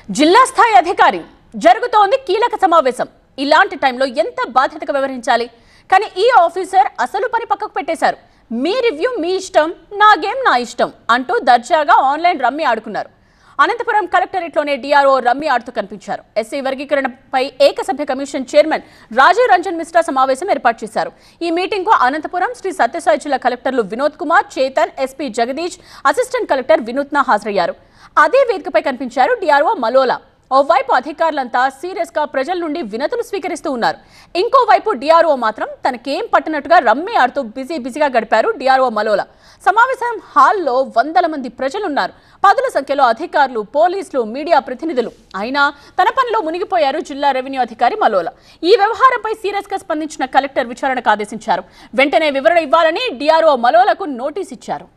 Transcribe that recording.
జిల్లా స్థాయి అధికారి జరుగుతోంది కీలక సమావేశం. ఇలాంటి టైంలో ఎంత బాధ్యతగా వ్యవహరించాలి? కానీ ఈ ఆఫీసర్ అసలు పని పక్కకు పెట్టేశారు. మీ రివ్యూ మీ ఇష్టం, నా గేమ్ నా ఇష్టం అంటూ దర్జాగా ఆన్లైన్ రమ్మీ ఆడుకున్నారు. అనంతపురం కలెక్టరేట్లోనే డిఆర్ఓ రమ్మీ ఆడుతూ కనిపించారు. ఎస్సీ వర్గీకరణపై ఏకసభ్య కమిషన్ చైర్మన్ రాజీవ్ రంజన్ మిశ్రా సమావేశం ఏర్పాటు చేశారు. ఈ మీటింగ్ కు అనంతపురం శ్రీ సత్యసాయి జిల్లా కలెక్టర్లు Vinod Kumar, Chetan, SP Jagadish, assistant collector వినూత్న హాజరయ్యారు. అదే వేదికపై కనిపించారు డిఆర్ఓ మలోలా. ఓవైపు అధికారులంతా సీరియస్ గా ప్రజల నుండి వినతులు స్వీకరిస్తూ ఉన్నారు. ఇంకోవైపు డిఆర్ఓ మాత్రం తనకేం పట్టినట్టుగా రమ్మీ ఆడుతూ బిజీగా గడిపారు డిఆర్ఓ మలోలా. సమావేశం హాల్లో వందల మంది ప్రజలున్నారు. పదుల సంఖ్యలో అధికారులు, పోలీసులు, మీడియా ప్రతినిధులు. అయినా తన పనిలో మునిగిపోయారు జిల్లా రెవెన్యూ అధికారి మలోలా. ఈ వ్యవహారంపై సీరియస్ గా స్పందించిన కలెక్టర్ విచారణకు ఆదేశించారు. వెంటనే వివరణ ఇవ్వాలని డిఆర్ఓ మలోలకు నోటీస్ ఇచ్చారు.